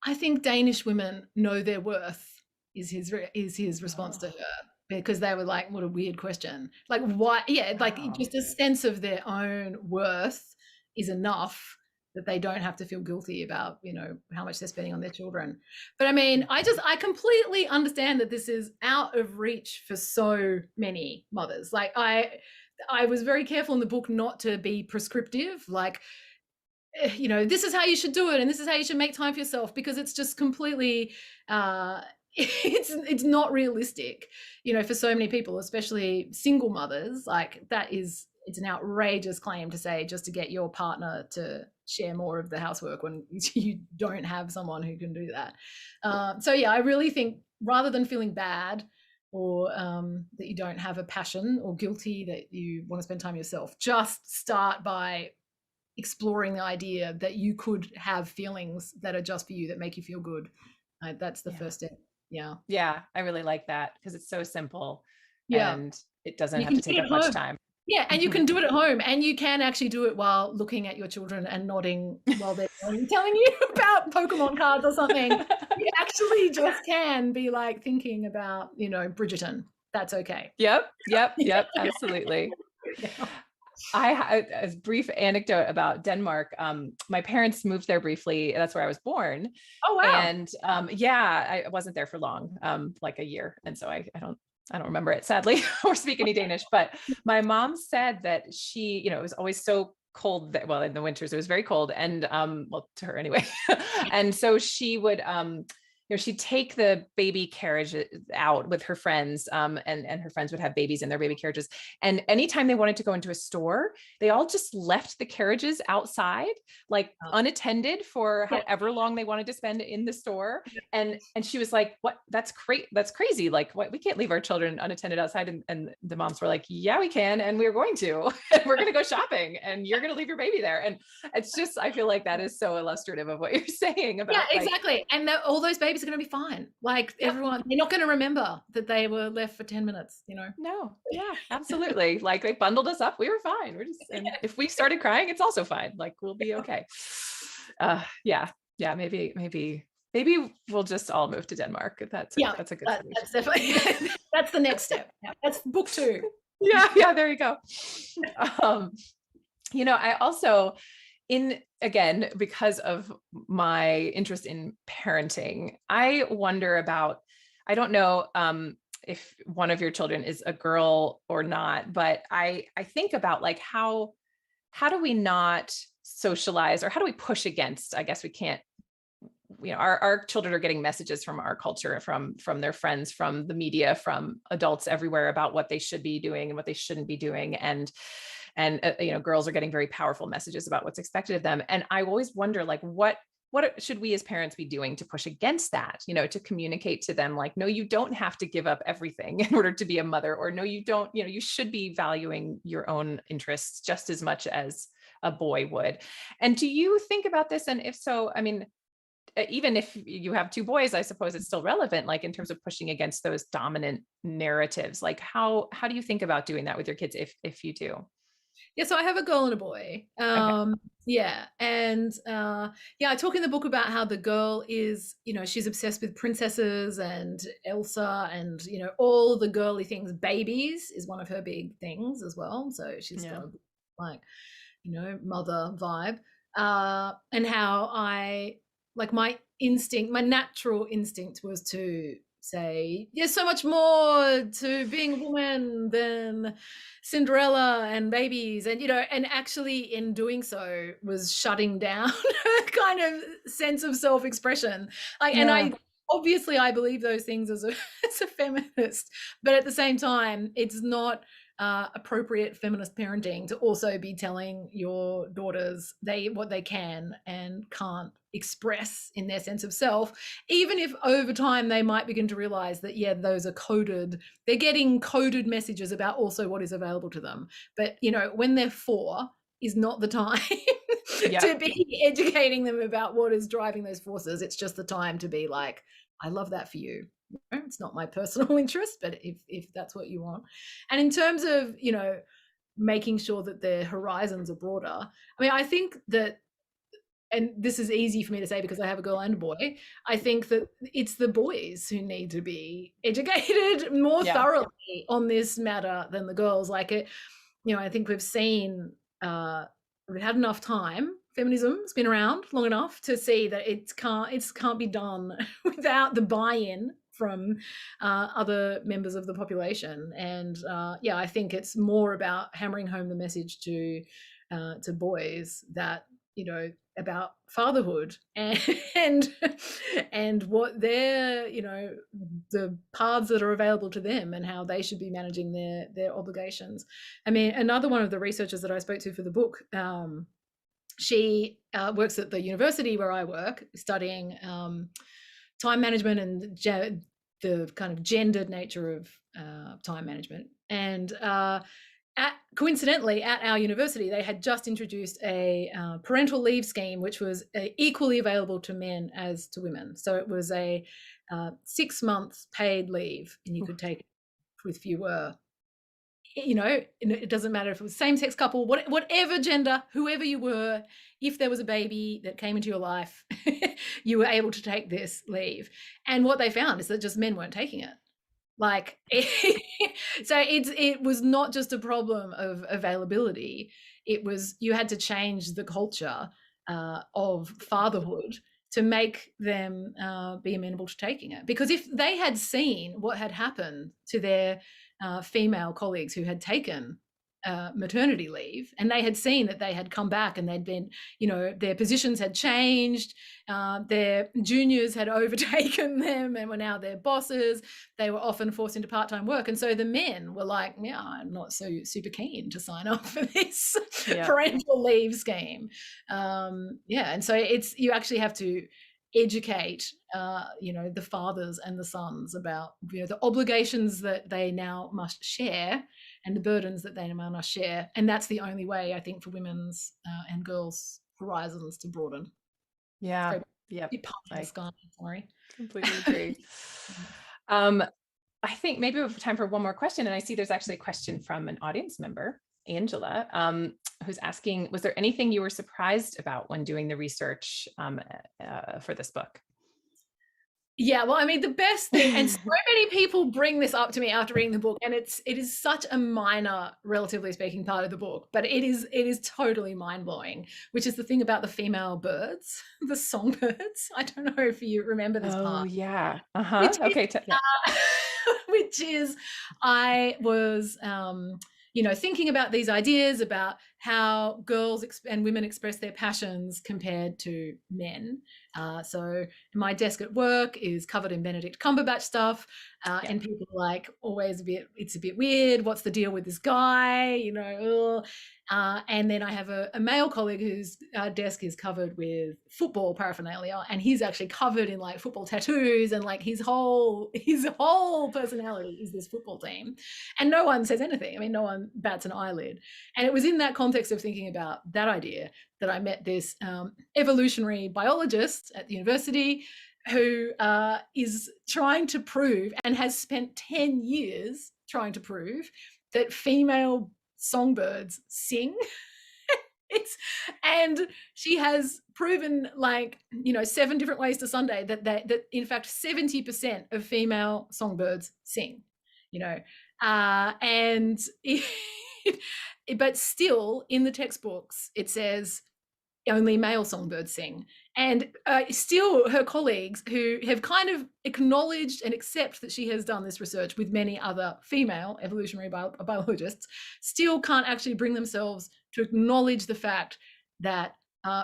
I think Danish women know their worth, is his response to her. Because they were like, what a weird question. Like, why? Yeah, like just a sense of their own worth is enough that they don't have to feel guilty about, you know, how much they're spending on their children. But I mean, I completely understand that this is out of reach for so many mothers. Like, I was very careful in the book not to be prescriptive, like, you know, this is how you should do it and this is how you should make time for yourself, because it's just completely it's not realistic, you know, for so many people, especially single mothers. Like, it's an outrageous claim to say just to get your partner to share more of the housework when you don't have someone who can do that. So yeah, I really think rather than feeling bad or that you don't have a passion or guilty that you want to spend time yourself, just start by exploring the idea that you could have feelings that are just for you, that make you feel good. That's the first step. Yeah, I really like that, because it's so simple. Yeah, and it doesn't have to take up much time. Yeah, and you can do it at home, and you can actually do it while looking at your children and nodding while they're telling you about Pokemon cards or something. actually just can be like thinking about, you know, Bridgerton. That's okay. Yep, absolutely. Yeah. A brief anecdote about Denmark. My parents moved there briefly. That's where I was born. Oh, wow. And yeah, I wasn't there for long, like a year. And so I don't remember it, sadly, or speak any Danish. But my mom said that she, it was always so cold that, well, in the winters, it was very cold. And well, to her anyway. And so she would, she'd take the baby carriage out with her friends, and her friends would have babies in their baby carriages. And anytime they wanted to go into a store, they all just left the carriages outside, like unattended for however long they wanted to spend in the store. And she was like, "What? That's crazy. Like, what? We can't leave our children unattended outside." And the moms were like, "Yeah, we can, and we're going to. We're going to go shopping, and you're going to leave your baby there." And it's just, I feel like that is so illustrative of what you're saying about. Yeah, exactly. And all those babies are going to be fine. Like everyone, they're not going to remember that they were left for 10 minutes, you know? No, yeah, absolutely. Like they bundled us up. We were fine. And if we started crying, it's also fine. Like we'll be okay. Yeah. Maybe we'll just all move to Denmark. That's a good solution. That's definitely, that's the next step. Yeah, that's book 2. Yeah, there you go. I also, again, because of my interest in parenting, I wonder about, I don't know if one of your children is a girl or not, but I think about like, how do we not socialize, or how do we push against, I guess we can't, our children are getting messages from our culture, from their friends, from the media, from adults everywhere about what they should be doing and what they shouldn't be doing. And girls are getting very powerful messages about what's expected of them. And I always wonder, like, what should we as parents be doing to push against that, to communicate to them, like, no, you don't have to give up everything in order to be a mother, or no, you don't, you should be valuing your own interests just as much as a boy would. And do you think about this? And if so, I mean, even if you have 2 boys, I suppose it's still relevant, like in terms of pushing against those dominant narratives. Like how do you think about doing that with your kids if you do? Yeah, so I have a girl and a boy. Okay. Yeah, and I talk in the book about how the girl is, she's obsessed with princesses and Elsa, and all the girly things. Babies is one of her big things as well. So she's got a, like, mother vibe, and how my natural instinct was to say, there's so much more to being a woman than Cinderella and babies, and and actually in doing so was shutting down her kind of sense of self-expression. And I believe those things as a feminist, but at the same time, it's not appropriate feminist parenting to also be telling your daughters what they can and can't express in their sense of self, even if over time they might begin to realize that, those are coded, they're getting coded messages about also what is available to them. But when they're 4 is not the time to be educating them about what is driving those forces. It's just the time to be like, I love that for you. It's not my personal interest, but if that's what you want. And in terms of, making sure that their horizons are broader, I mean, I think that, and this is easy for me to say because I have a girl and a boy, I think that it's the boys who need to be educated more thoroughly on this matter than the girls. Like it, I think we've seen, we've had enough time. Feminism's been around long enough to see that it can't be done without the buy-in from other members of the population. And I think it's more about hammering home the message to boys that, about fatherhood and what their, the paths that are available to them and how they should be managing their obligations. I mean, another one of the researchers that I spoke to for the book, she works at the university where I work, studying time management and the kind of gendered nature of time management. And coincidentally, at our university, they had just introduced a parental leave scheme, which was equally available to men as to women. So it was a 6 months paid leave, and you could take it if you were you know, it doesn't matter if it was same-sex couple, whatever gender, whoever you were, if there was a baby that came into your life, you were able to take this leave. And what they found is that just men weren't taking it. Like, so it was not just a problem of availability. It was, you had to change the culture of fatherhood to make them be amenable to taking it. Because if they had seen what had happened to their female colleagues who had taken maternity leave, and they had seen that they had come back and they'd been, you know, their positions had changed, their juniors had overtaken them and were now their bosses, they were often forced into part-time work. And so the men were like, yeah, I'm not so super keen to sign up for this parental leave scheme. And so it's, you actually have to educate you know, the fathers and the sons about, you know, the obligations that they now must share and the burdens that they now must share. And that's the only way, I think, for women's and girls' horizons to broaden. Yeah. Yeah. Sorry. Completely agree. I think maybe we have time for one more question. And I see there's actually a question from an audience member, Angela, who's asking, was there anything you were surprised about when doing the research for this book? Yeah, well, I mean, the best thing, and so many people bring this up to me after reading the book, and it is such a minor, relatively speaking, part of the book, but it is totally mind-blowing, which is the thing about the female birds, the songbirds. I don't know if you remember this part. Oh, yeah. Okay. Which is, I was, you know, thinking about these ideas about how girls and women express their passions compared to men. So my desk at work is covered in Benedict Cumberbatch stuff, and people are like, always it's a bit weird. What's the deal with this guy? You know, and then I have a male colleague whose desk is covered with football paraphernalia, and he's actually covered in like football tattoos, and like his whole personality is this football team, and no one says anything. I mean, no one bats an eyelid. And it was in that context of thinking about that idea that I met this evolutionary biologist at the university who is trying to prove, and has spent 10 years trying to prove, that female songbirds sing. And she has proven, like, you know, 7 different ways to Sunday that in fact 70% of female songbirds sing, you know, and but still in the textbooks it says only male songbirds sing. And still her colleagues, who have kind of acknowledged and accept that she has done this research with many other female evolutionary biologists, still can't actually bring themselves to acknowledge the fact that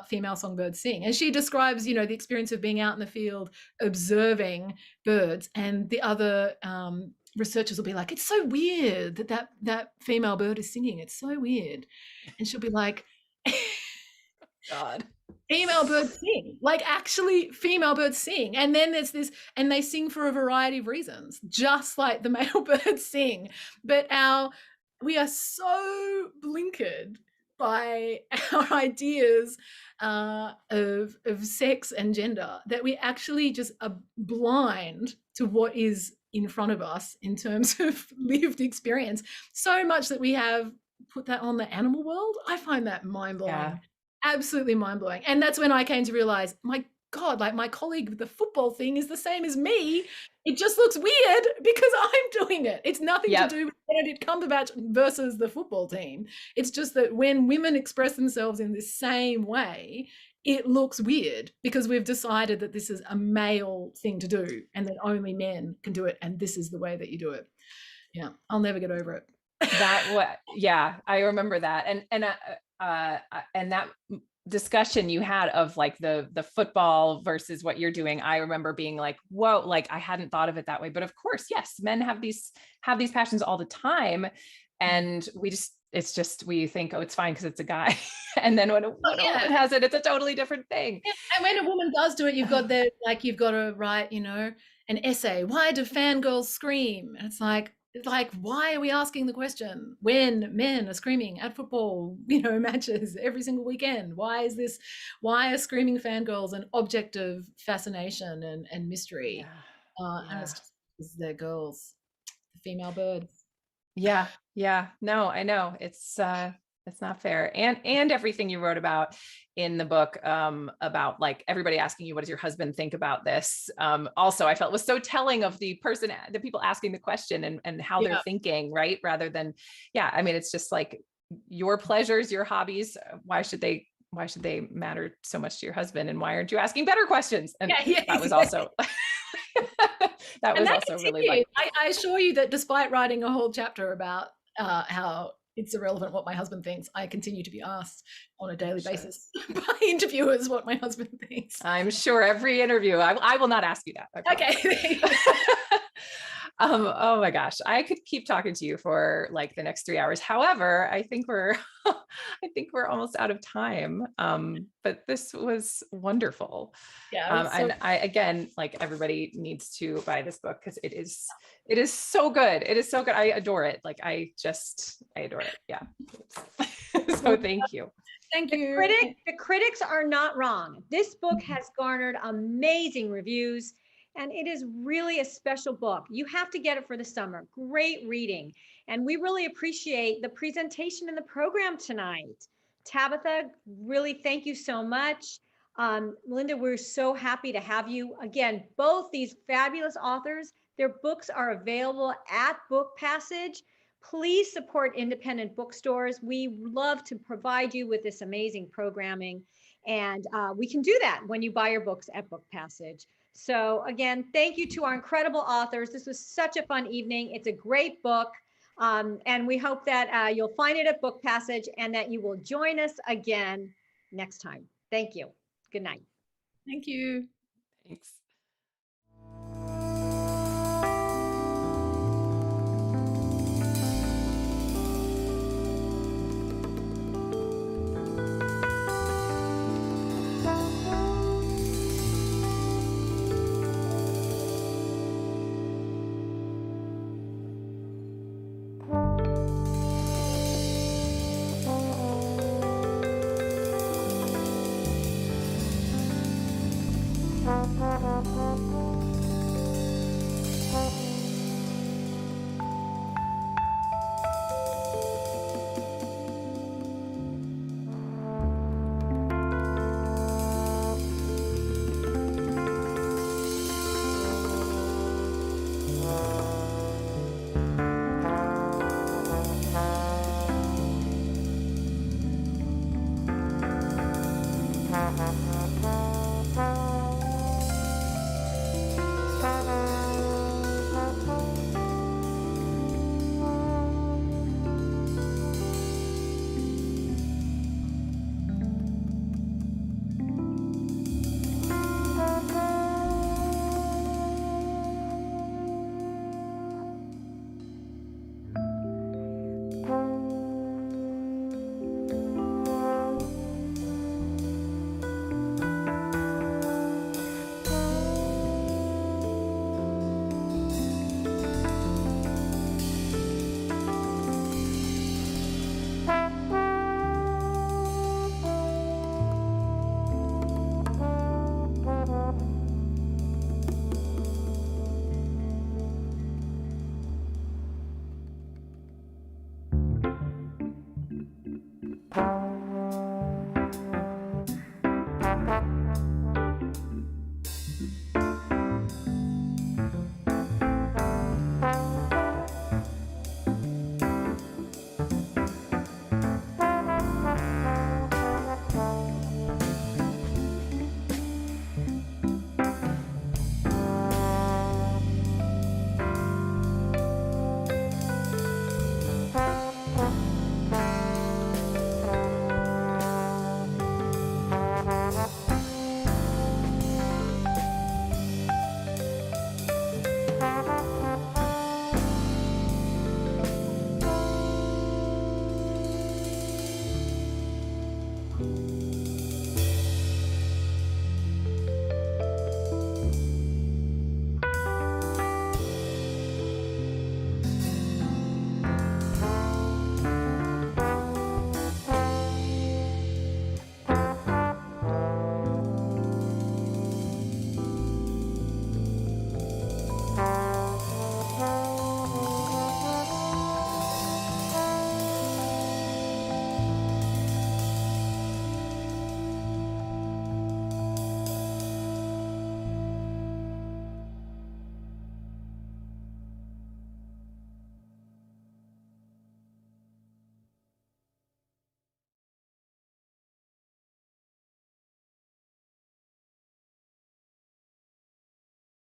female songbirds sing. And she describes, you know, the experience of being out in the field observing birds, and the other researchers will be like, it's so weird that female bird is singing, it's so weird. And she'll be like, God, female birds sing, like actually female birds sing. And then there's this, and they sing for a variety of reasons, just like the male birds sing. But we are so blinkered by our ideas of sex and gender that we actually just are blind to what is in front of us in terms of lived experience, so much that we have put that on the animal world. I find that mind-blowing. Absolutely mind-blowing. And that's when I came to realize, my God, like my colleague with the football thing is the same as me. It just looks weird because I'm doing it. It's nothing to do with Benedict Cumberbatch versus the football team. It's just that when women express themselves in the same way, it looks weird because we've decided that this is a male thing to do and that only men can do it, and this is the way that you do it. Yeah, I'll never get over it. I remember that. And that discussion you had of like the football versus what you're doing, I remember being like, whoa, like I hadn't thought of it that way. But of course, yes, men have these passions all the time. And we think, oh, it's fine because it's a guy. And then when a woman has it, it's a totally different thing. Yeah. And when a woman does do it, you've got to write, you know, an essay. Why do fangirls scream? And it's like, why are we asking the question when men are screaming at football, you know, matches every single weekend? Why are screaming fangirls an object of fascination and mystery? And it's just, they're girls, the female birds. Yeah. Yeah. No, I know it's not fair. And everything you wrote about in the book, about like everybody asking you, what does your husband think about this? Also, I felt was so telling of the people asking the question and how they're Yeah. thinking, right? Rather than, yeah, I mean, it's just like your pleasures, your hobbies, why should they matter so much to your husband? And why aren't you asking better questions? And Yeah, that was also, that and was that also really continued. like, I assure you that despite writing a whole chapter about how it's irrelevant what my husband thinks, I continue to be asked on a daily sure. basis by interviewers what my husband thinks. I'm sure every interview, I will not ask you that. Okay. Oh my gosh, I could keep talking to you for like the next 3 hours. However, I think we're almost out of time. But this was wonderful. Yeah. And I, again, like everybody needs to buy this book because it is so good. It is so good. I adore it. Like I adore it. Yeah. So thank you. Thank you. The critics are not wrong. This book has garnered amazing reviews, and it is really a special book. You have to get it for the summer. Great reading. And we really appreciate the presentation in the program tonight. Tabitha, really thank you so much. Linda, we're so happy to have you. Again, both these fabulous authors, their books are available at Book Passage. Please support independent bookstores. We love to provide you with this amazing programming. And we can do that when you buy your books at Book Passage. So again, thank you to our incredible authors. This was such a fun evening. It's a great book. And we hope that you'll find it at Book Passage and that you will join us again next time. Thank you. Good night. Thank you. Thanks.